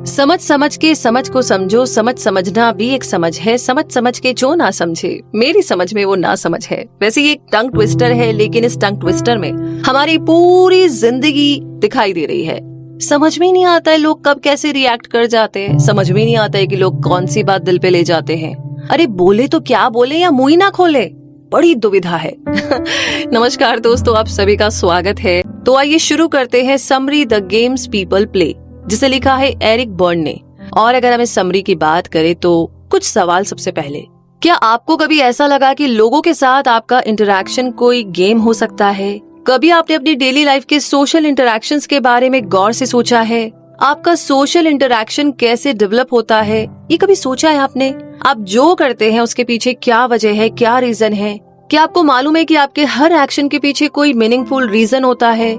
समझ समझ के समझ को समझो, समझ समझना भी एक समझ है, समझ समझ के जो ना समझे मेरी समझ में वो ना समझ है। वैसे ये एक टंग ट्विस्टर है, लेकिन इस टंग ट्विस्टर में हमारी पूरी जिंदगी दिखाई दे रही है। समझ में नहीं आता है लोग कब कैसे रिएक्ट कर जाते हैं, समझ में नहीं आता है कि लोग कौन सी बात दिल पे ले जाते हैं। अरे बोले तो क्या बोले या मुंह ही ना खोले, बड़ी दुविधा है। नमस्कार दोस्तों, आप सभी का स्वागत है। तो आइए शुरू करते हैं summary the games people play, जिसे लिखा है एरिक बर्न ने। और अगर हम इस समरी की बात करें तो कुछ सवाल। सबसे पहले, क्या आपको कभी ऐसा लगा कि लोगों के साथ आपका इंटरेक्शन कोई गेम हो सकता है? कभी आपने अपनी डेली लाइफ के सोशल इंटरेक्शंस के बारे में गौर से सोचा है? आपका सोशल इंटरेक्शन कैसे डेवलप होता है, ये कभी सोचा है आपने? आप जो करते हैं उसके पीछे क्या वजह है, क्या रीजन है? क्या आपको मालूम है कि आपके हर एक्शन के पीछे कोई मीनिंगफुल रीजन होता है?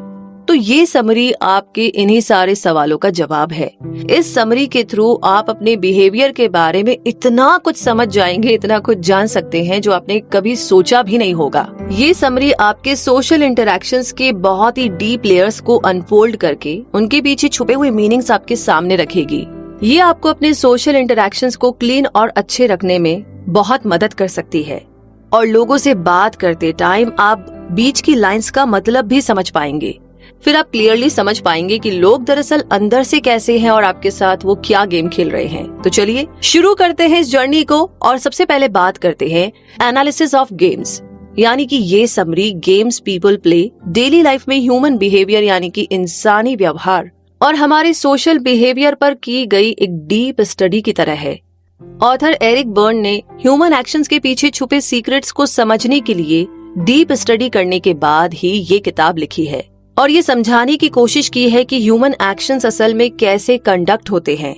तो ये समरी आपके इन्हीं सारे सवालों का जवाब है। इस समरी के थ्रू आप अपने बिहेवियर के बारे में इतना कुछ समझ जाएंगे, इतना कुछ जान सकते हैं जो आपने कभी सोचा भी नहीं होगा। ये समरी आपके सोशल इंटरेक्शंस के बहुत ही डीप लेयर्स को अनफोल्ड करके उनके पीछे छुपे हुए मीनिंग्स आपके सामने रखेगी। ये आपको अपने सोशल इंटरेक्शंस को क्लीन और अच्छे रखने में बहुत मदद कर सकती है। और लोगों से बात करते टाइम आप बीच की लाइंस का मतलब भी समझ पाएंगे। फिर आप क्लियरली समझ पाएंगे कि लोग दरअसल अंदर से कैसे हैं और आपके साथ वो क्या गेम खेल रहे हैं। तो चलिए शुरू करते हैं इस जर्नी को। और सबसे पहले बात करते हैं एनालिसिस ऑफ गेम्स, यानी कि ये summary games people play daily life में ह्यूमन बिहेवियर यानी कि इंसानी व्यवहार और हमारे सोशल बिहेवियर पर की गई एक डीप स्टडी की तरह है। ऑथर एरिक बर्न ने ह्यूमन एक्शंस के पीछे छुपे सीक्रेट्स को समझने के लिए डीप स्टडी करने के बाद ही ये किताब लिखी है और ये समझाने की कोशिश की है कि ह्यूमन एक्शंस असल में कैसे कंडक्ट होते हैं।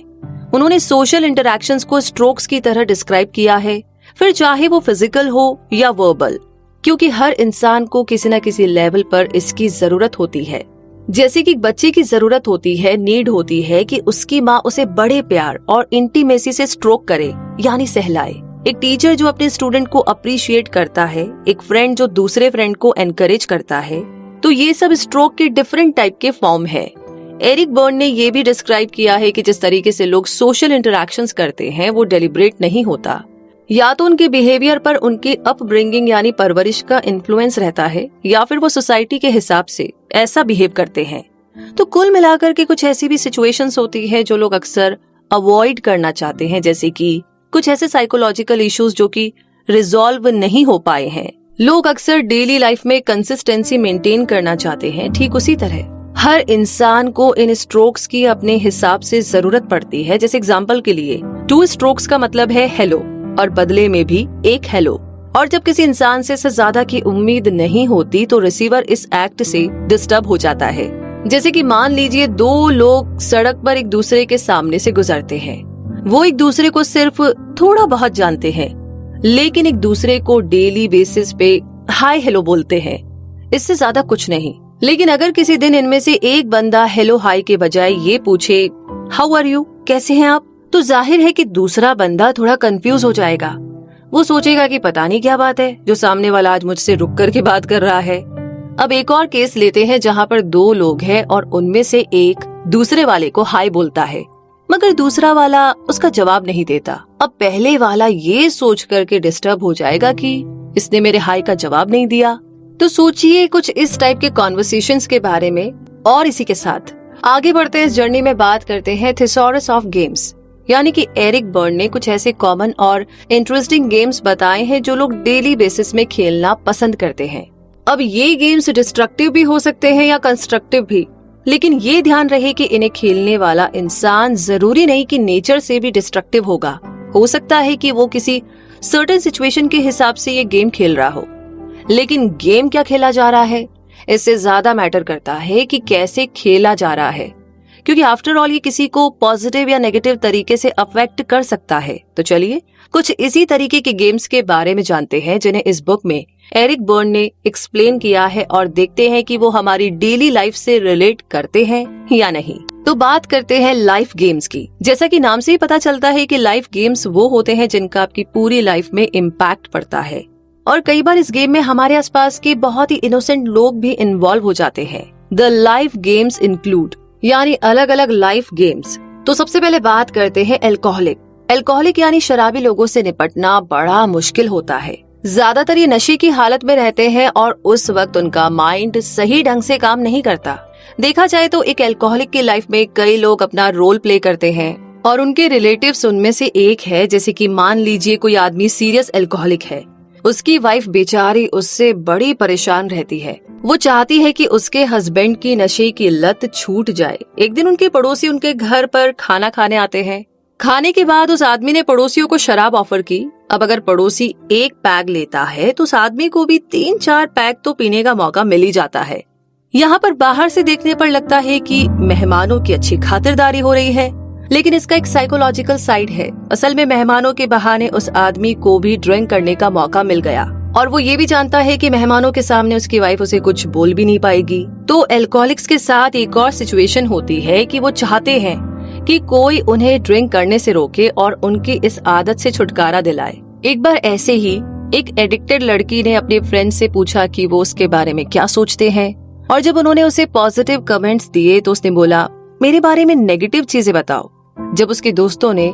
उन्होंने सोशल इंटरैक्शंस को स्ट्रोक्स की तरह डिस्क्राइब किया है, फिर चाहे वो फिजिकल हो या वर्बल, क्योंकि हर इंसान को किसी न किसी लेवल पर इसकी जरूरत होती है। जैसे कि बच्चे की जरूरत होती है, नीड होती है कि उसकी माँ उसे बड़े प्यार और इंटीमेसी से स्ट्रोक करे यानी सहलाए। एक टीचर जो अपने स्टूडेंट को अप्रिशिएट करता है, एक फ्रेंड जो दूसरे फ्रेंड को एनकरेज करता है, तो ये सब स्ट्रोक के डिफरेंट टाइप के फॉर्म है। एरिक बर्न ने ये भी डिस्क्राइब किया है कि जिस तरीके से लोग सोशल इंटरैक्शंस करते हैं वो डेलिब्रेट नहीं होता। या तो उनके बिहेवियर पर उनकी अपब्रिंगिंग यानी परवरिश का इन्फ्लुएंस रहता है, या फिर वो सोसाइटी के हिसाब से ऐसा बिहेव करते हैं। तो कुल मिलाकर के कुछ ऐसी भी सिचुएशंस होती है जो लोग अक्सर अवॉइड करना चाहते हैं, जैसे कि कुछ ऐसे साइकोलॉजिकल इश्यूज जो कि रिजॉल्व नहीं हो पाए हैं। लोग अक्सर डेली लाइफ में कंसिस्टेंसी मेंटेन करना चाहते हैं। ठीक उसी तरह हर इंसान को इन स्ट्रोक्स की अपने हिसाब से जरूरत पड़ती है। जैसे एग्जांपल के लिए 2 स्ट्रोक्स का मतलब है हेलो और बदले में भी एक हेलो। और जब किसी इंसान से ज्यादा की उम्मीद नहीं होती तो रिसीवर इस एक्ट से डिस्टर्ब हो जाता है। जैसे कि मान लीजिए 2 लोग सड़क पर एक दूसरे के सामने से गुजरते हैं। वो एक दूसरे को सिर्फ थोड़ा बहुत जानते हैं, लेकिन एक दूसरे को डेली बेसिस पे हाय हेलो बोलते हैं, इससे ज्यादा कुछ नहीं। लेकिन अगर किसी दिन इनमें से एक बंदा हेलो हाय के बजाय ये पूछे हाउ आर यू, कैसे हैं आप, तो जाहिर है कि दूसरा बंदा थोड़ा कंफ्यूज हो जाएगा। वो सोचेगा कि पता नहीं क्या बात है जो सामने वाला आज मुझसे रुक करके बात कर रहा है। अब एक और केस लेते हैं जहाँ पर 2 लोग हैं और उनमें से एक दूसरे वाले को हाय बोलता है, मगर दूसरा वाला उसका जवाब नहीं देता। अब पहले वाला ये सोच करके डिस्टर्ब हो जाएगा कि इसने मेरे हाय का जवाब नहीं दिया। तो सोचिए कुछ इस टाइप के कॉन्वर्सेशंस के बारे में। और इसी के साथ आगे बढ़ते हैं इस जर्नी में, बात करते हैं थिसॉरस ऑफ गेम्स, यानी कि एरिक बर्न ने कुछ ऐसे कॉमन और इंटरेस्टिंग गेम्स बताए हैं जो लोग डेली बेसिस में खेलना पसंद करते हैं। अब ये गेम्स डिस्ट्रक्टिव भी हो सकते हैं या कंस्ट्रक्टिव भी, लेकिन ये ध्यान रहे कि इन्हें खेलने वाला इंसान जरूरी नहीं कि नेचर से भी डिस्ट्रक्टिव होगा। हो सकता है कि वो किसी सर्टेन सिचुएशन के हिसाब से ये गेम खेल रहा हो, लेकिन गेम क्या खेला जा रहा है इससे ज्यादा मैटर करता है कि कैसे खेला जा रहा है, क्योंकि आफ्टर ऑल ये किसी को पॉजिटिव या नेगेटिव तरीके से अफेक्ट कर सकता है। तो चलिए कुछ इसी तरीके के गेम्स के बारे में जानते हैं जिन्हें इस बुक में एरिक बर्न ने एक्सप्लेन किया है और देखते हैं कि वो हमारी डेली लाइफ से रिलेट करते हैं या नहीं। तो बात करते हैं लाइफ गेम्स की। जैसा कि नाम से ही पता चलता है कि लाइफ गेम्स वो होते हैं जिनका आपकी पूरी लाइफ में इम्पैक्ट पड़ता है, और कई बार इस गेम में हमारे आसपास के बहुत ही इनोसेंट लोग भी इन्वॉल्व हो जाते हैं। द लाइफ गेम्स इंक्लूड, यानी अलग अलग लाइफ गेम्स तो सबसे पहले बात करते हैं एल्कोहलिक। एल्कोहलिक यानी शराबी लोगों से निपटना बड़ा मुश्किल होता है। ज्यादातर ये नशे की हालत में रहते हैं और उस वक्त उनका माइंड सही ढंग से काम नहीं करता। देखा जाए तो एक एल्कोहलिक की लाइफ में कई लोग अपना रोल प्ले करते हैं और उनके रिलेटिव्स उनमें से एक है। जैसे कि मान लीजिए कोई आदमी सीरियस एल्कोहलिक है, उसकी वाइफ बेचारी उससे बड़ी परेशान रहती है। वो चाहती है कि उसके हस्बैंड की नशे की लत छूट जाए। एक दिन उनके पड़ोसी उनके घर पर खाना खाने आते हैं। खाने के बाद उस आदमी ने पड़ोसियों को शराब ऑफर की। अब अगर पड़ोसी एक पैग लेता है तो उस आदमी को भी 3-4 पैग तो पीने का मौका मिल ही जाता है। यहाँ पर बाहर से देखने पर लगता है कि मेहमानों की अच्छी खातिरदारी हो रही है, लेकिन इसका एक साइकोलॉजिकल साइड है। असल में मेहमानों के बहाने उस आदमी को भी ड्रिंक करने का मौका मिल गया और वो ये भी जानता है कि मेहमानों के सामने उसकी वाइफ उसे कुछ बोल भी नहीं पाएगी। तो एल्कोहलिक्स के साथ एक और सिचुएशन होती है कि वो चाहते हैं कि कोई उन्हें ड्रिंक करने से रोके और उनकी इस आदत से छुटकारा दिलाए। एक बार ऐसे ही एक एडिक्टेड लड़की ने अपने फ्रेंड से पूछा कि वो उसके बारे में क्या सोचते हैं, और जब उन्होंने उसे पॉजिटिव कमेंट्स दिए तो उसने बोला, मेरे बारे में नेगेटिव चीजें बताओ। जब उसके दोस्तों ने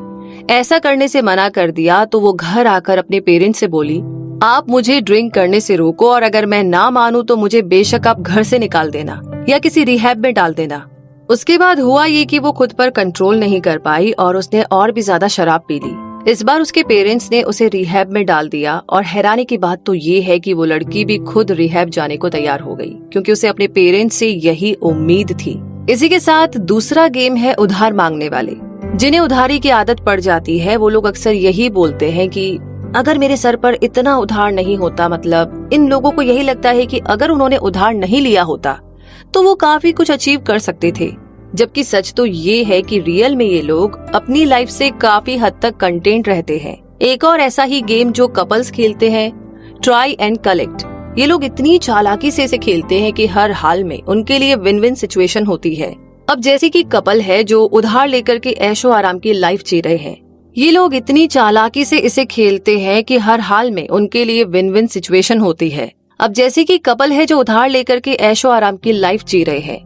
ऐसा करने से मना कर दिया तो वो घर आकर अपने पेरेंट्स से बोली, आप मुझे ड्रिंक करने से रोको और अगर मैं ना मानूं तो मुझे बेशक आप घर से निकाल देना या किसी रिहैब में डाल देना। उसके बाद हुआ ये कि वो खुद पर कंट्रोल नहीं कर पाई और उसने और भी ज्यादा शराब पी ली। इस बार उसके पेरेंट्स ने उसे रिहैब में डाल दिया और हैरानी की बात तो ये है कि वो लड़की भी खुद रिहैब जाने को तैयार हो गई, क्योंकि उसे अपने पेरेंट्स से यही उम्मीद थी। इसी के साथ दूसरा गेम है उधार मांगने वाले। जिन्हें उधारी की आदत पड़ जाती है वो लोग अक्सर यही बोलते हैं कि अगर मेरे सर पर इतना उधार नहीं होता, मतलब इन लोगों को यही लगता है कि अगर उन्होंने उधार नहीं लिया होता तो वो काफी कुछ अचीव कर सकते थे। जबकि सच तो ये है कि रियल में ये लोग अपनी लाइफ से काफी हद तक कंटेंट रहते हैं। एक और ऐसा ही गेम जो कपल्स खेलते हैं, ट्राई एंड कलेक्ट। ये लोग इतनी चालाकी से इसे खेलते हैं कि हर हाल में उनके लिए विन विन सिचुएशन होती है। अब जैसे कि कपल है जो उधार लेकर के ऐशो आराम की लाइफ जी रहे हैं, ये लोग इतनी चालाकी से इसे खेलते हैं कि हर हाल में उनके लिए विन विन सिचुएशन होती है। अब जैसे कि कपल है जो उधार लेकर के ऐशो आराम की लाइफ जी रहे हैं,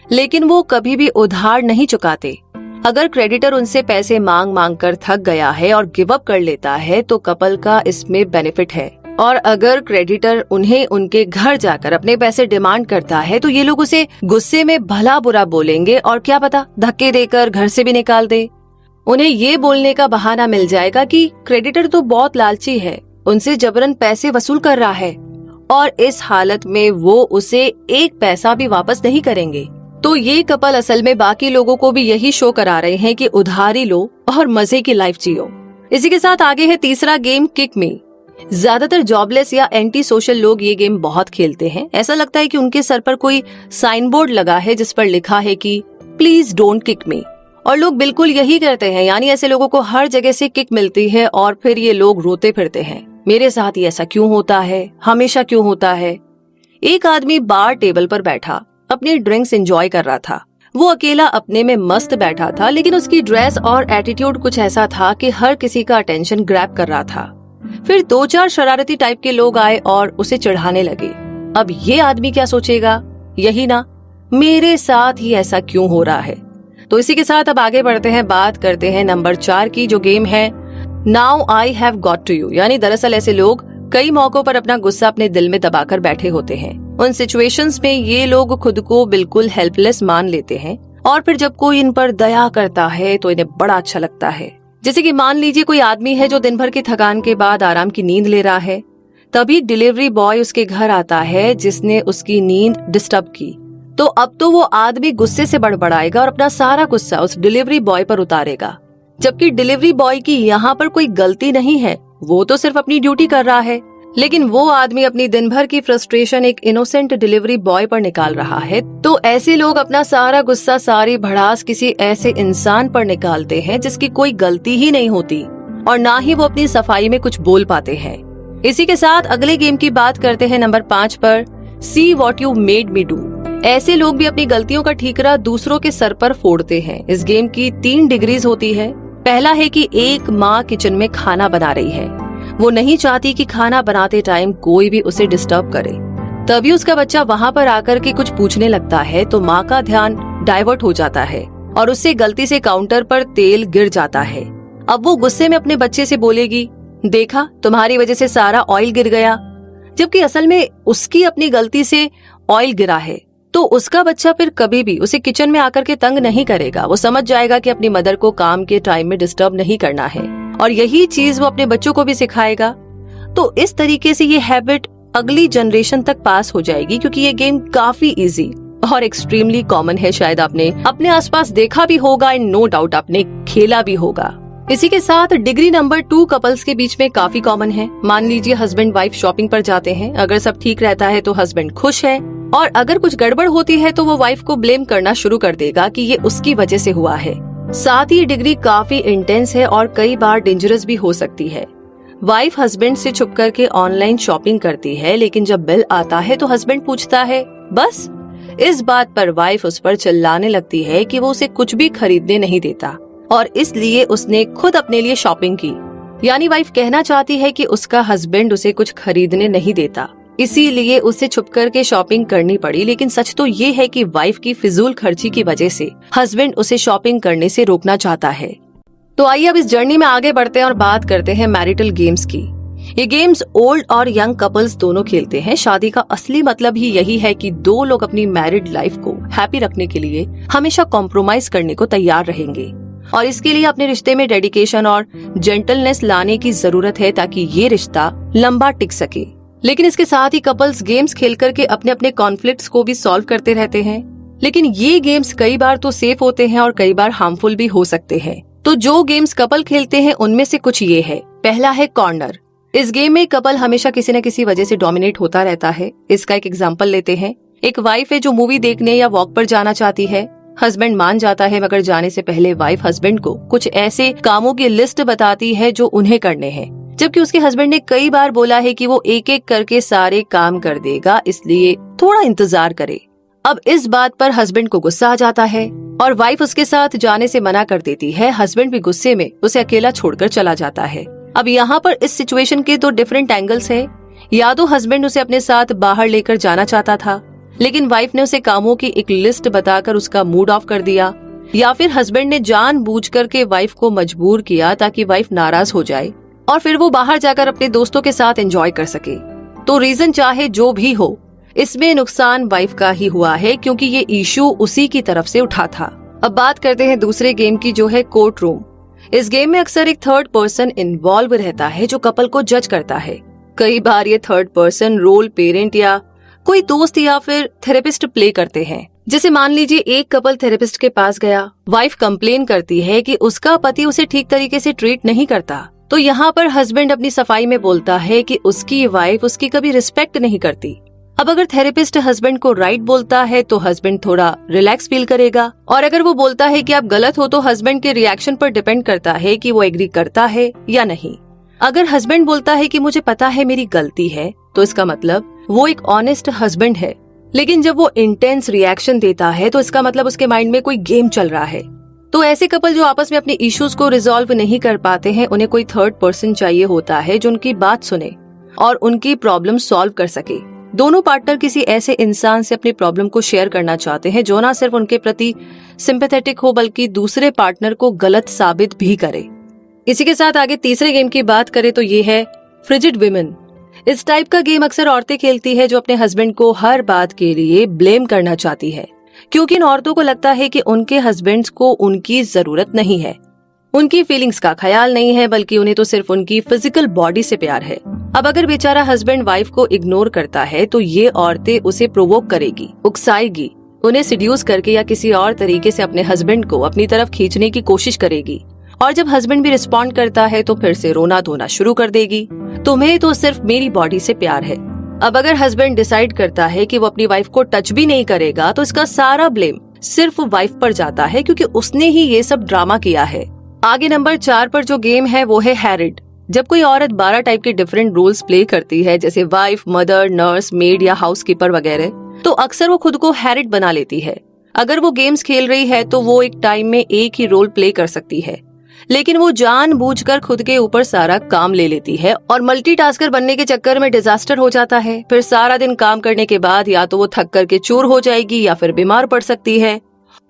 लेकिन वो कभी भी उधार नहीं चुकाते। अगर क्रेडिटर उनसे पैसे मांग मांग कर थक गया है और गिव अप कर लेता है तो कपल का इसमें बेनिफिट है, और अगर क्रेडिटर उन्हें उनके घर जाकर अपने पैसे डिमांड करता है तो ये लोग उसे गुस्से में भला बुरा बोलेंगे और क्या पता धक्के देकर घर से भी निकाल दे। उन्हें ये बोलने का बहाना मिल जाएगा कि क्रेडिटर तो बहुत लालची है, उनसे जबरन पैसे वसूल कर रहा है और इस हालत में वो उसे एक पैसा भी वापस नहीं करेंगे। तो ये कपल असल में बाकी लोगों को भी यही शो करा रहे हैं कि उधारी लो और मजे की लाइफ जियो। इसी के साथ आगे है तीसरा गेम, किक मी। ज्यादातर जॉबलेस या एंटी सोशल लोग ये गेम बहुत खेलते हैं। ऐसा लगता है कि उनके सर पर कोई साइन बोर्ड लगा है जिस पर लिखा है कि प्लीज डोंट किक मी, और लोग बिल्कुल यही करते हैं। यानी ऐसे लोगों को हर जगह से किक मिलती है और फिर ये लोग रोते फिरते हैं, मेरे साथ ही ऐसा क्यों होता है, हमेशा क्यों होता है। एक आदमी बार टेबल पर बैठा अपनी ड्रिंक्स एंजॉय कर रहा था। वो अकेला अपने में मस्त बैठा था, लेकिन उसकी ड्रेस और एटीट्यूड कुछ ऐसा था कि हर किसी का अटेंशन ग्रैब कर रहा था। फिर 2-4 शरारती टाइप के लोग आए और उसे चिढ़ाने लगे। अब ये आदमी क्या सोचेगा, यही ना, मेरे साथ ही ऐसा क्यों हो रहा है। तो इसी के साथ अब आगे बढ़ते हैं, बात करते हैं नंबर 4 की, जो गेम है now I have got to you. यानी दरअसल ऐसे लोग कई मौकों पर अपना गुस्सा अपने दिल में दबाकर बैठे होते हैं। उन सिचुएशंस में ये लोग खुद को बिल्कुल हेल्पलेस मान लेते हैं और फिर जब कोई इन पर दया करता है तो इन्हें बड़ा अच्छा लगता है। जैसे कि मान लीजिए कोई आदमी है जो दिन भर की थकान के बाद आराम की नींद ले रहा है, तभी डिलीवरी बॉय उसके घर आता है जिसने उसकी नींद डिस्टर्ब की। तो अब तो वो आदमी गुस्से से बड़बड़ाएगा और अपना सारा गुस्सा उस डिलीवरी बॉय पर उतारेगा, जबकि डिलीवरी बॉय की यहाँ पर कोई गलती नहीं है, वो तो सिर्फ अपनी ड्यूटी कर रहा है। लेकिन वो आदमी अपनी दिन भर की फ्रस्ट्रेशन एक इनोसेंट डिलीवरी बॉय पर निकाल रहा है। तो ऐसे लोग अपना सारा गुस्सा, सारी भड़ास किसी ऐसे इंसान पर निकालते हैं जिसकी कोई गलती ही नहीं होती और ना ही वो अपनी सफाई में कुछ बोल पाते हैं। इसी के साथ अगले गेम की बात करते हैं नंबर 5 पर, see what you made me do. ऐसे लोग भी अपनी गलतियों का ठीकरा दूसरों के सर पर फोड़ते हैं। इस गेम की 3 डिग्रीज होती है। पहला है कि एक माँ किचन में खाना बना रही है, वो नहीं चाहती कि खाना बनाते टाइम कोई भी उसे डिस्टर्ब करे। तभी उसका बच्चा वहाँ पर आकर के कुछ पूछने लगता है तो माँ का ध्यान डाइवर्ट हो जाता है और उससे गलती से काउंटर पर तेल गिर जाता है। अब वो गुस्से में अपने बच्चे से बोलेगी, देखा तुम्हारी वजह से सारा ऑयल गिर गया, जबकि असल में उसकी अपनी गलती से ऑयल गिरा है। तो उसका बच्चा फिर कभी भी उसे किचन में आकर के तंग नहीं करेगा। वो समझ जाएगा कि अपनी मदर को काम के टाइम में डिस्टर्ब नहीं करना है, और यही चीज वो अपने बच्चों को भी सिखाएगा। तो इस तरीके से ये हैबिट अगली जनरेशन तक पास हो जाएगी, क्योंकि ये गेम काफी इजी और एक्सट्रीमली कॉमन है। शायद आपने अपने आसपास देखा भी होगा एंड नो डाउट आपने खेला भी होगा। इसी के साथ डिग्री नंबर 2 कपल्स के बीच में काफी कॉमन है। मान लीजिए हस्बैंड वाइफ शॉपिंग पर जाते हैं। अगर सब ठीक रहता है तो हस्बैंड खुश है, और अगर कुछ गड़बड़ होती है तो वो वाइफ को ब्लेम करना शुरू कर देगा कि ये उसकी वजह से हुआ है। साथ ही डिग्री काफी इंटेंस है और कई बार डेंजरस भी हो सकती है। वाइफ हस्बैंड से छुप करके ऑनलाइन शॉपिंग करती है, लेकिन जब बिल आता है तो हस्बैंड पूछता है बस। इस बात पर वाइफ उस पर चिल्लाने लगती है कि वो उसे कुछ भी खरीदने नहीं देता और इसलिए उसने खुद अपने लिए शॉपिंग की। यानी वाइफ कहना चाहती है कि उसका हस्बैंड उसे कुछ खरीदने नहीं देता, इसीलिए उसे छुप करके शॉपिंग करनी पड़ी। लेकिन सच तो ये है कि वाइफ की फिजूल खर्ची की वजह से हस्बैंड उसे शॉपिंग करने से रोकना चाहता है। तो आइए अब इस जर्नी में आगे बढ़ते हैं और बात करते हैं मैरिटल गेम्स की। ये गेम्स ओल्ड और यंग कपल्स दोनों खेलते हैं। शादी का असली मतलब ही यही है कि दो लोग अपनी मैरिड लाइफ को हैप्पी रखने के लिए हमेशा कॉम्प्रोमाइज करने को तैयार रहेंगे, और इसके लिए अपने रिश्ते में डेडिकेशन और जेंटलनेस लाने की जरूरत है ताकि ये रिश्ता लंबा टिक सके। लेकिन इसके साथ ही कपल्स गेम्स खेल करके अपने अपने कॉन्फ्लिक्ट्स को भी सॉल्व करते रहते हैं। लेकिन ये गेम्स कई बार तो सेफ होते हैं और कई बार हार्मफुल भी हो सकते हैं। तो जो गेम्स कपल खेलते हैं उनमें से कुछ ये है। पहला है कॉर्नर। इस गेम में कपल हमेशा किसी न किसी वजह से डोमिनेट होता रहता है। इसका एक एग्जाम्पल लेते हैं। एक वाइफ है जो मूवी देखने या वॉक पर जाना चाहती है। हस्बैंड मान जाता है, मगर जाने से पहले वाइफ हस्बैंड को कुछ ऐसे कामों की लिस्ट बताती है जो उन्हें करने हैं, जबकि उसके हस्बैंड ने कई बार बोला है कि वो एक एक करके सारे काम कर देगा, इसलिए थोड़ा इंतजार करे। अब इस बात पर हस्बैंड को गुस्सा आ जाता है और वाइफ उसके साथ जाने से मना कर देती है। हस्बैंड भी गुस्से में उसे अकेला छोड़कर चला जाता है। अब यहाँ पर इस सिचुएशन के दो डिफरेंट एंगल्स हैं। या तो हस्बैंड उसे अपने साथ बाहर लेकर जाना चाहता था, लेकिन वाइफ ने उसे कामों की एक लिस्ट बताकर उसका मूड ऑफ कर दिया, या फिर हस्बैंड ने जानबूझकर के वाइफ को मजबूर किया ताकि वाइफ नाराज हो जाए और फिर वो बाहर जाकर अपने दोस्तों के साथ एंजॉय कर सके। तो रीजन चाहे जो भी हो, इसमें नुकसान वाइफ का ही हुआ है, क्योंकि ये इशू उसी की तरफ से उठा था। अब बात करते हैं दूसरे गेम की, जो है कोर्ट रूम। इस गेम में अक्सर एक थर्ड पर्सन इन्वॉल्व रहता है जो कपल को जज करता है। कई बार ये थर्ड पर्सन रोल पेरेंट या कोई दोस्त या फिर थेरेपिस्ट प्ले करते हैं। जैसे मान लीजिए एक कपल थेरेपिस्ट के पास गया। वाइफ कंप्लेन करती है कि उसका पति उसे ठीक तरीके से ट्रीट नहीं करता। तो यहाँ पर हस्बैंड अपनी सफाई में बोलता है कि उसकी वाइफ उसकी कभी रिस्पेक्ट नहीं करती। अब अगर थेरेपिस्ट हस्बैंड को राइट बोलता है तो हस्बैंड थोड़ा रिलैक्स फील करेगा, और अगर वो बोलता है कि आप गलत हो तो हस्बैंड के रिएक्शन पर डिपेंड करता है कि वो एग्री करता है या नहीं। अगर हस्बैंड बोलता है कि मुझे पता है मेरी गलती है, तो इसका मतलब वो एक ऑनेस्ट हस्बैंड है। लेकिन जब वो इंटेंस रिएक्शन देता है तो इसका मतलब उसके माइंड में कोई गेम चल रहा है। तो ऐसे कपल जो आपस में अपने इश्यूज को रिजॉल्व नहीं कर पाते हैं, उन्हें कोई थर्ड पर्सन चाहिए होता है जो उनकी बात सुने और उनकी प्रॉब्लम सॉल्व कर सके। दोनों पार्टनर किसी ऐसे इंसान से अपनी प्रॉब्लम को शेयर करना चाहते हैं जो न सिर्फ उनके प्रति सिंपैथेटिक हो, बल्कि दूसरे पार्टनर को गलत साबित भी करे। इसी के साथ आगे तीसरे गेम की बात करें तो ये है फ्रिजिड विमेन। इस टाइप का गेम अक्सर औरतें खेलती है जो अपने हस्बैंड को हर बात के लिए ब्लेम करना चाहती है, क्योंकि इन औरतों को लगता है कि उनके हस्बैंड्स को उनकी जरूरत नहीं है, उनकी फीलिंग्स का ख्याल नहीं है, बल्कि उन्हें तो सिर्फ उनकी फिजिकल बॉडी से प्यार है। अब अगर बेचारा हस्बैंड वाइफ को इग्नोर करता है तो ये औरतें उसे प्रोवोक करेगी, उकसाएगी, उन्हें सिड्यूस करके या किसी और तरीके से अपने हस्बैंड को अपनी तरफ खींचने की कोशिश करेगी। और जब हस्बैंड भी रिस्पॉन्ड करता है तो फिर से रोना धोना शुरू कर देगी, तुम्हें तो सिर्फ मेरी बॉडी से प्यार है। अब अगर हस्बैंड डिसाइड करता है कि वो अपनी वाइफ को टच भी नहीं करेगा तो इसका सारा ब्लेम सिर्फ वाइफ पर जाता है, क्योंकि उसने ही ये सब ड्रामा किया है। आगे नंबर 4 पर जो गेम है वो है हैरिड। जब कोई औरत 12 टाइप के डिफरेंट रोल्स प्ले करती है, जैसे वाइफ, मदर, नर्स, मेड या हाउसकीपर वगैरह, तो अक्सर वो खुद को हैरिड बना लेती है। अगर वो गेम्स खेल रही है तो वो एक टाइम में एक ही रोल प्ले कर सकती है, लेकिन वो जानबूझकर खुद के ऊपर सारा काम ले लेती है और मल्टीटास्कर बनने के चक्कर में डिजास्टर हो जाता है। फिर सारा दिन काम करने के बाद या तो वो थक करके चूर हो जाएगी या फिर बीमार पड़ सकती है।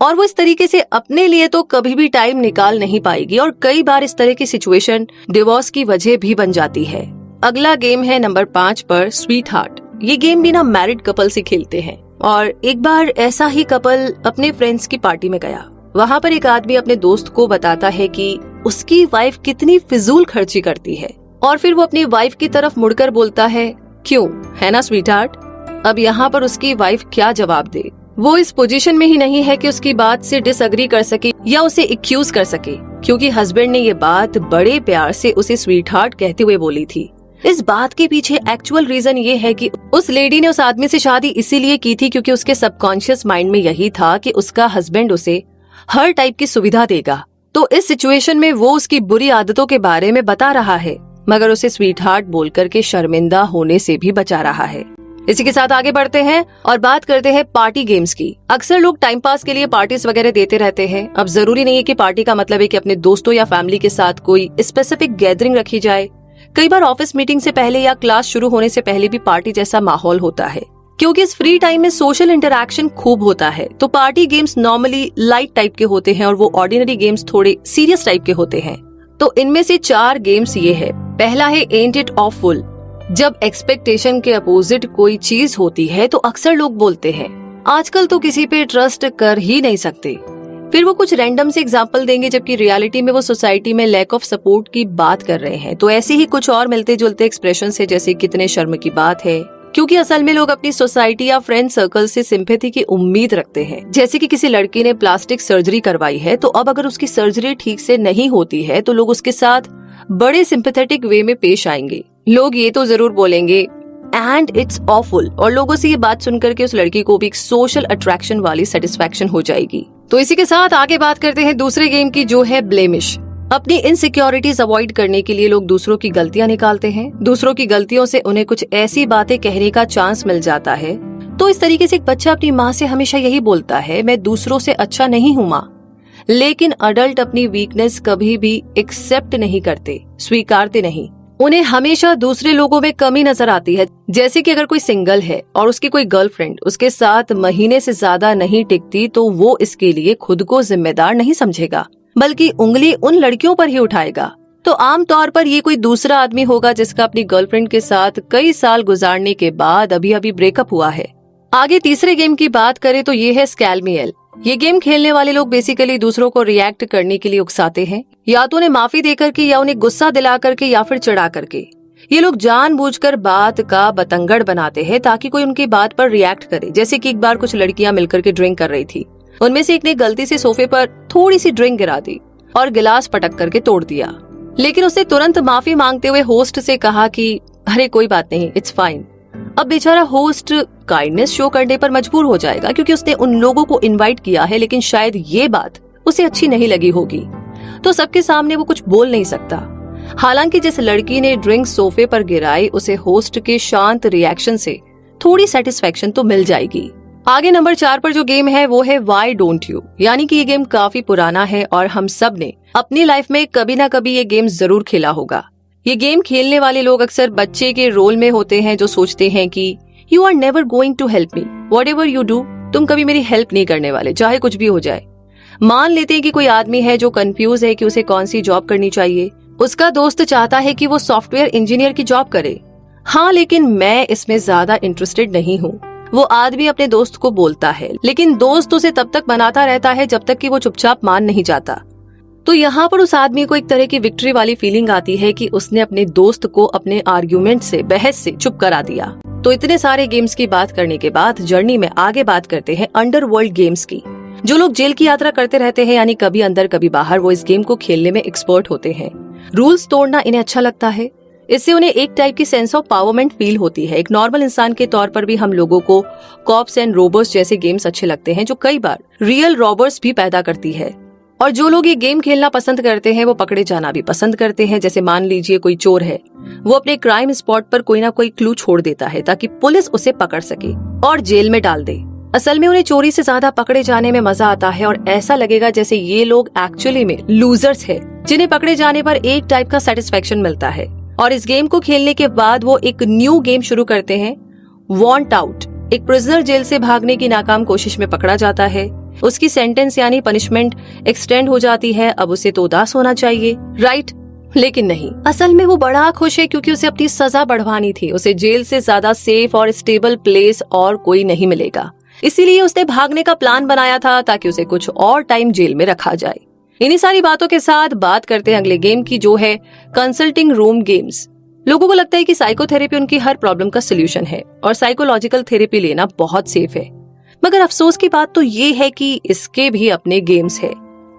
और वो इस तरीके से अपने लिए तो कभी भी टाइम निकाल नहीं पाएगी और कई बार इस तरह की सिचुएशन डिवोर्स की वजह भी बन जाती है। अगला गेम है नंबर 5 पर स्वीट हार्ट। ये गेम भी ना मैरिड कपल से खेलते हैं और एक बार ऐसा ही कपल अपने फ्रेंड्स की पार्टी में गया। वहाँ पर एक आदमी अपने दोस्त को बताता है कि उसकी वाइफ कितनी फिजूल खर्ची करती है और फिर वो अपनी वाइफ की तरफ मुड़कर बोलता है, क्यों, है ना स्वीटहार्ट। अब यहाँ पर उसकी वाइफ क्या जवाब दे। वो इस पोजीशन में ही नहीं है कि उसकी बात से डिसएग्री कर सके या उसे एक्यूज कर सके, क्योंकि हस्बैंड ने ये बात बड़े प्यार से उसे स्वीटहार्ट कहते हुए बोली थी। इस बात के पीछे एक्चुअल रीजन ये है कि उस लेडी ने उस आदमी से शादी इसीलिए की थी क्योंकि उसके सबकॉन्शियस माइंड में यही था कि उसका हस्बैंड उसे हर टाइप की सुविधा देगा। तो इस सिचुएशन में वो उसकी बुरी आदतों के बारे में बता रहा है, मगर उसे स्वीटहार्ट बोलकर के शर्मिंदा होने से भी बचा रहा है। इसी के साथ आगे बढ़ते हैं और बात करते हैं पार्टी गेम्स की। अक्सर लोग टाइम पास के लिए पार्टीज वगैरह देते रहते हैं। अब जरूरी नहीं है कि पार्टी का मतलब है कि अपने दोस्तों या फैमिली के साथ कोई स्पेसिफिक गैदरिंग रखी जाए। कई बार ऑफिस मीटिंग से पहले या क्लास शुरू होने से पहले भी पार्टी जैसा माहौल होता है, क्योंकि इस फ्री टाइम में सोशल इंटरैक्शन खूब होता है। तो party games normally light type के होते हैं और वो ऑर्डिनरी गेम्स थोड़े सीरियस टाइप के होते हैं। तो इनमें से 4 गेम्स ये है। पहला है एंट इट ऑफुल। जब एक्सपेक्टेशन के अपोजिट कोई चीज होती है तो अक्सर लोग बोलते हैं, आजकल तो किसी पे ट्रस्ट कर ही नहीं सकते। फिर वो कुछ रैंडम से एग्जाम्पल देंगे, जबकि रियलिटी में वो सोसाइटी में लैक ऑफ सपोर्ट की बात कर रहे हैं। तो ऐसे ही कुछ और मिलते जुलते एक्सप्रेशन है, जैसे कितने शर्म की बात है, क्योंकि असल में लोग अपनी सोसाइटी या फ्रेंड सर्कल से सिंपैथी की उम्मीद रखते हैं। जैसे कि किसी लड़की ने प्लास्टिक सर्जरी करवाई है, तो अब अगर उसकी सर्जरी ठीक से नहीं होती है तो लोग उसके साथ बड़े सिंपैथेटिक वे में पेश आएंगे। लोग ये तो जरूर बोलेंगे एंड इट्स ऑफुल, और लोगों से ये बात सुनकर के उस लड़की को भी एक सोशल अट्रैक्शन वाली सेटिस्फैक्शन हो जाएगी। तो इसी के साथ आगे बात करते हैं दूसरे गेम की, जो है ब्लेमिश। अपनी इनसिक्योरिटीज अवॉइड करने के लिए लोग दूसरों की गलतियां निकालते हैं। दूसरों की गलतियों से उन्हें कुछ ऐसी बातें कहने का चांस मिल जाता है। तो इस तरीके से एक बच्चा अपनी माँ से हमेशा यही बोलता है, मैं दूसरों से अच्छा नहीं हूँ माँ। लेकिन अडल्ट अपनी वीकनेस कभी भी एक्सेप्ट नहीं करते, स्वीकारते नहीं। उन्हें हमेशा दूसरे लोगों में कमी नजर आती है। जैसे कि अगर कोई सिंगल है और उसकी कोई गर्लफ्रेंड उसके साथ महीने से ज्यादा नहीं टिकती, तो वो इसके लिए खुद को जिम्मेदार नहीं समझेगा, बल्कि उंगली उन लड़कियों पर ही उठाएगा। तो आमतौर पर ये कोई दूसरा आदमी होगा जिसका अपनी गर्लफ्रेंड के साथ कई साल गुजारने के बाद अभी अभी ब्रेकअप हुआ है। आगे तीसरे गेम की बात करें तो ये है स्कैलमियल। ये गेम खेलने वाले लोग बेसिकली दूसरों को रिएक्ट करने के लिए उकसाते हैं, या तो उन्हें माफी देकर के, या उन्हें गुस्सा दिला करके, या फिर चिढ़ा करके। ये लोग जानबूझकर बात का बतंगड़ बनाते हैं ताकि कोई उनकी बात पर रिएक्ट करे। जैसे कि एक बार कुछ लड़कियां मिलकर के ड्रिंक कर रही थी, उनमें से एक ने गलती से सोफे पर थोड़ी सी ड्रिंक गिरा दी और गिलास पटक करके तोड़ दिया, लेकिन उसने तुरंत माफी मांगते हुए होस्ट से कहा कि अरे कोई बात नहीं, इट्स फाइन। अब बेचारा होस्ट काइंडनेस शो करने पर मजबूर हो जाएगा, क्योंकि उसने उन लोगों को इनवाइट किया है, लेकिन शायद ये बात उसे अच्छी नहीं लगी होगी, तो सबके सामने वो कुछ बोल नहीं सकता। हालांकि जिस लड़की ने ड्रिंक सोफे पर गिराई, उसे होस्ट के शांत रिएक्शन से थोड़ी सेटिस्फेक्शन तो मिल जाएगी। आगे नंबर 4 पर जो गेम है वो है व्हाई डोंट यू। यानी कि ये गेम काफी पुराना है और हम सब ने अपनी लाइफ में कभी ना कभी ये गेम जरूर खेला होगा। ये गेम खेलने वाले लोग अक्सर बच्चे के रोल में होते हैं, जो सोचते हैं कि you are never going to help me, whatever you do, तुम कभी मेरी हेल्प नहीं करने वाले, चाहे कुछ भी हो जाए। मान लेते हैं कि कोई आदमी है जो कंफ्यूज है कि उसे कौन सी जॉब करनी चाहिए। उसका दोस्त चाहता है कि वो सॉफ्टवेयर इंजीनियर की जॉब करे। हाँ, लेकिन मैं इसमें ज्यादा इंटरेस्टेड नहीं हूँ, वो आदमी अपने दोस्त को बोलता है, लेकिन दोस्त उसे तब तक मनाता रहता है जब तक कि वो चुपचाप मान नहीं जाता। तो यहाँ पर उस आदमी को एक तरह की विक्ट्री वाली फीलिंग आती है कि उसने अपने दोस्त को अपने आर्ग्यूमेंट से, बहस से चुप करा दिया। तो इतने सारे गेम्स की बात करने के बाद जर्नी में आगे बात करते हैं अंडरवर्ल्ड गेम्स की। जो लोग जेल की यात्रा करते रहते हैं, यानी कभी अंदर कभी बाहर, वो इस गेम को खेलने में एक्सपर्ट होते हैं। रूल्स तोड़ना इन्हें अच्छा लगता है। इससे उन्हें एक टाइप की सेंस ऑफ पावरमेंट फील होती है। एक नॉर्मल इंसान के तौर पर भी हम लोगों को कॉप्स एंड रोबर्स जैसे गेम्स अच्छे लगते हैं, जो कई बार रियल रॉबर्स भी पैदा करती है। और जो लोग ये गेम खेलना पसंद करते हैं, वो पकड़े जाना भी पसंद करते हैं। जैसे मान लीजिए कोई चोर है, वो अपने क्राइम स्पॉट पर कोई ना कोई क्लू छोड़ देता है ताकि पुलिस उसे पकड़ सके और जेल में डाल दे। असल में उन्हें चोरी से ज्यादा पकड़े जाने में मजा आता है, और ऐसा लगेगा जैसे ये लोग एक्चुअली में लूजर्स है, जिन्हें पकड़े जाने पर एक टाइप का सेटिस्फेक्शन मिलता है। और इस गेम को खेलने के बाद वो एक न्यू गेम शुरू करते हैं, वांट आउट। एक प्रिजनर जेल से भागने की नाकाम कोशिश में पकड़ा जाता है। उसकी सेंटेंस यानी पनिशमेंट एक्सटेंड हो जाती है, अब उसे तो उदास होना चाहिए, राइट? लेकिन नहीं, असल में वो बड़ा खुश है क्योंकि उसे अपनी सजा बढ़वानी थी। उसे जेल से ज्यादा सेफ और स्टेबल प्लेस और कोई नहीं मिलेगा, इसीलिए उसने भागने का प्लान बनाया था ताकि उसे कुछ और टाइम जेल में रखा जाए। इन्हीं सारी बातों के साथ बात करते हैं अगले गेम की, जो है कंसल्टिंग रूम गेम्स। लोगों को लगता है कि साइकोथेरेपी उनकी हर प्रॉब्लम का सोल्यूशन है और साइकोलॉजिकल थेरेपी लेना बहुत सेफ है, मगर अफसोस की बात तो ये है कि इसके भी अपने गेम्स है।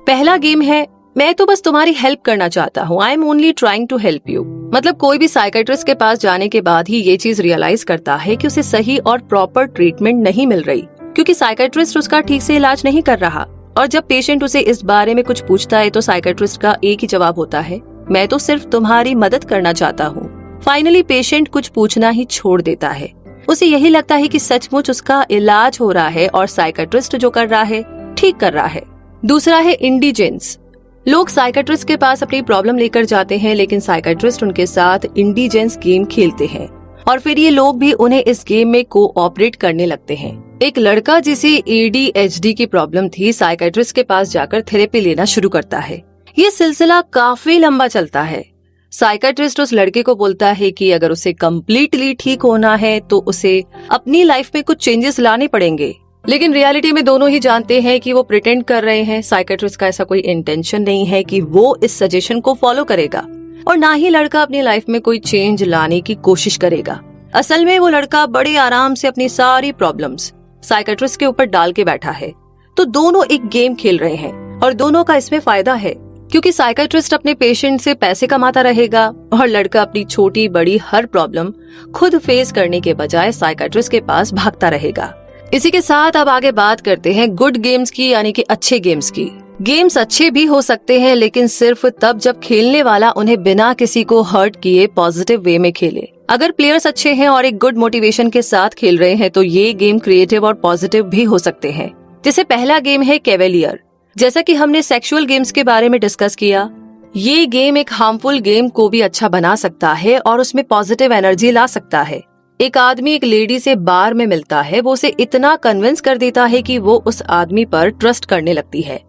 पहला गेम है, मैं तो बस तुम्हारी हेल्प करना चाहता हूँ, I am only trying to help you. मतलब कोई भी साइकियाट्रिस्ट के पास जाने के बाद ही ये चीज रियलाइज करता है कि उसे सही और प्रॉपर ट्रीटमेंट नहीं मिल रही, क्योंकि साइकियाट्रिस्ट उसका ठीक से इलाज नहीं कर रहा। और जब पेशेंट उसे इस बारे में कुछ पूछता है तो साइकियाट्रिस्ट का एक ही जवाब होता है, मैं तो सिर्फ तुम्हारी मदद करना चाहता हूँ। फाइनली पेशेंट कुछ पूछना ही छोड़ देता है। उसे यही लगता है कि सचमुच उसका इलाज हो रहा है और साइकियाट्रिस्ट जो कर रहा है ठीक कर रहा है। दूसरा है इंडिजेंस। लोग साइकियाट्रिस्ट के पास अपनी प्रॉब्लम लेकर जाते हैं, लेकिन साइकियाट्रिस्ट उनके साथ इंडिजेंस गेम खेलते हैं और फिर ये लोग भी उन्हें इस गेम में कोऑपरेट करने लगते हैं। एक लड़का जिसे ADHD की प्रॉब्लम थी, साइकियाट्रिस्ट के पास जाकर थेरेपी लेना शुरू करता है। ये सिलसिला काफी लंबा चलता है। साइकियाट्रिस्ट उस लड़के को बोलता है कि अगर उसे कम्प्लीटली ठीक होना है तो उसे अपनी लाइफ में कुछ चेंजेस लाने पड़ेंगे, लेकिन रियलिटी में दोनों ही जानते हैं कि वो प्रिटेंड कर रहे हैं। साइकियाट्रिस्ट का ऐसा कोई इंटेंशन नहीं है कि वो इस सजेशन को फॉलो करेगा और ना ही लड़का अपनी लाइफ में कोई चेंज लाने की कोशिश करेगा। असल में वो लड़का बड़े आराम से अपनी सारी प्रॉब्लम्स साइकियाट्रिस्ट के ऊपर डाल के बैठा है। तो दोनों एक गेम खेल रहे हैं और दोनों का इसमें फायदा है, क्योंकि साइकियाट्रिस्ट अपने पेशेंट से पैसे कमाता रहेगा और लड़का अपनी छोटी बड़ी हर प्रॉब्लम खुद फेस करने के बजाय साइकियाट्रिस्ट के पास भागता रहेगा। इसी के साथ अब आगे बात करते हैं गुड गेम्स की, यानी कि अच्छे गेम्स की। गेम्स अच्छे भी हो सकते हैं, लेकिन सिर्फ तब जब खेलने वाला उन्हें बिना किसी को हर्ट किए पॉजिटिव वे में खेले। अगर प्लेयर्स अच्छे हैं और एक गुड मोटिवेशन के साथ खेल रहे हैं तो ये गेम क्रिएटिव और पॉजिटिव भी हो सकते हैं। जैसे पहला गेम है कैवेलियर। जैसा कि हमने सेक्सुअल गेम्स के बारे में डिस्कस किया, ये गेम एक हार्मफुल गेम को भी अच्छा बना सकता है और उसमें पॉजिटिव एनर्जी ला सकता है। एक आदमी एक लेडी से बार में मिलता है, वो उसे इतना कन्विंस कर देता है कि वो उस आदमी पर ट्रस्ट करने लगती है।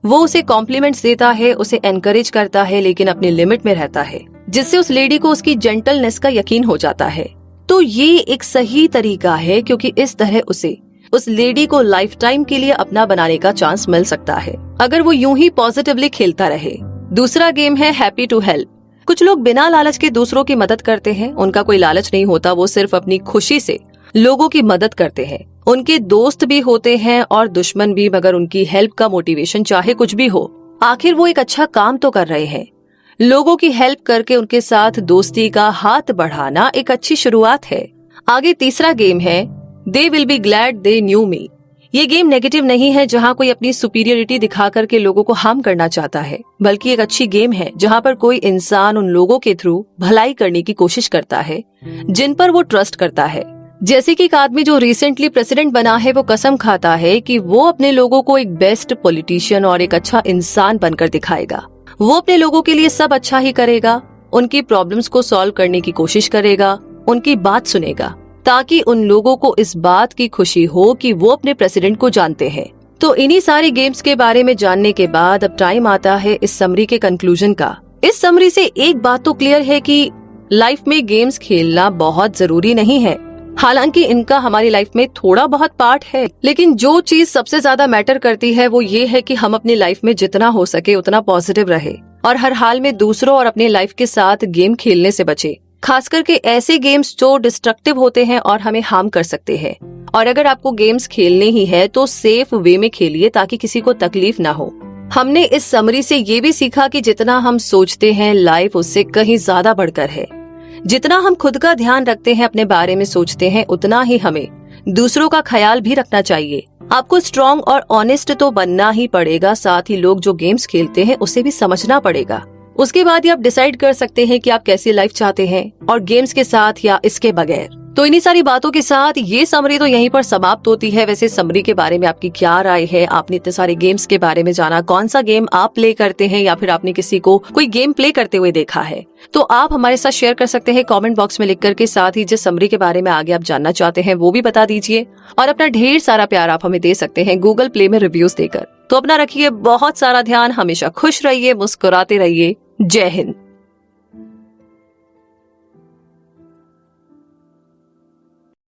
वो उसे कॉम्प्लीमेंट्स देता है, उसे एनकरेज करता है, लेकिन अपनी लिमिट में रहता है, जिससे उस लेडी को उसकी जेंटलनेस का यकीन हो जाता है। तो ये एक सही तरीका है, क्योंकि इस तरह उसे उस लेडी को लाइफ टाइम के लिए अपना बनाने का चांस मिल सकता है, अगर वो यूं ही पॉजिटिवली खेलता रहे। दूसरा गेम है हैप्पी टू हेल्प। कुछ लोग बिना लालच के दूसरों की मदद करते हैं। उनका कोई लालच नहीं होता, वो सिर्फ अपनी खुशी से लोगों की मदद करते हैं। उनके दोस्त भी होते हैं और दुश्मन भी, मगर उनकी हेल्प का मोटिवेशन चाहे कुछ भी हो, आखिर वो एक अच्छा काम तो कर रहे हैं। लोगों की हेल्प करके उनके साथ दोस्ती का हाथ बढ़ाना एक अच्छी शुरुआत है। आगे तीसरा गेम है they will be glad they knew me. ये गेम नेगेटिव नहीं है जहाँ कोई अपनी सुपीरियरिटी दिखा करके लोगों को हार्म करना चाहता है, बल्कि एक अच्छी गेम है जहाँ पर कोई इंसान उन लोगों के थ्रू भलाई करने की कोशिश करता है जिन पर वो ट्रस्ट करता है। जैसे कि एक आदमी जो रिसेंटली प्रेसिडेंट बना है, वो कसम खाता है कि वो अपने लोगों को एक बेस्ट पॉलिटिशियन और एक अच्छा इंसान बनकर दिखाएगा। वो अपने लोगों के लिए सब अच्छा ही करेगा, उनकी प्रॉब्लम्स को सॉल्व करने की कोशिश करेगा, उनकी बात सुनेगा, ताकि उन लोगों को इस बात की खुशी हो कि वो अपने प्रेसिडेंट को जानते हैं। तो इन्हीं सारी गेम्स के बारे में जानने के बाद अब टाइम आता है इस समरी के कंक्लूजन का। इस समरी से एक बात तो क्लियर है कि लाइफ में गेम्स खेलना बहुत जरूरी नहीं है। हालांकि इनका हमारी लाइफ में थोड़ा बहुत पार्ट है, लेकिन जो चीज सबसे ज्यादा मैटर करती है वो ये है कि हम अपनी लाइफ में जितना हो सके उतना पॉजिटिव रहे और हर हाल में दूसरों और अपने लाइफ के साथ गेम खेलने से बचे, खास करके ऐसे गेम्स जो डिस्ट्रक्टिव होते हैं और हमें हार्म कर सकते हैं। और अगर आपको गेम्स खेलने ही है तो सेफ वे में खेलिए ताकि किसी को तकलीफ ना हो। हमने इस समरी से ये भी सीखा कि जितना हम सोचते हैं लाइफ उससे कहीं ज्यादा बढ़कर है। जितना हम खुद का ध्यान रखते हैं, अपने बारे में सोचते हैं, उतना ही हमें दूसरों का ख्याल भी रखना चाहिए। आपको स्ट्रॉन्ग और ऑनेस्ट तो बनना ही पड़ेगा, साथ ही लोग जो गेम्स खेलते हैं उसे भी समझना पड़ेगा। उसके बाद ही आप डिसाइड कर सकते हैं कि आप कैसी लाइफ चाहते हैं और गेम्स के साथ या इसके बगैर। तो इन्हीं सारी बातों के साथ ये समरी तो यहीं पर समाप्त होती है। वैसे समरी के बारे में आपकी क्या राय है? आपने इतने सारे गेम्स के बारे में जाना, कौन सा गेम आप प्ले करते हैं या फिर आपने किसी को कोई गेम प्ले करते हुए देखा है, तो आप हमारे साथ शेयर कर सकते हैं कमेंट बॉक्स में लिख करके। साथ ही जिस समरी के बारे में आगे आप जानना चाहते हैं वो भी बता दीजिए, और अपना ढेर सारा प्यार आप हमें दे सकते हैं गूगल प्ले में रिव्यूज देकर। तो अपना रखिए बहुत सारा ध्यान, हमेशा खुश रहिए, मुस्कुराते रहिए। जय हिंद।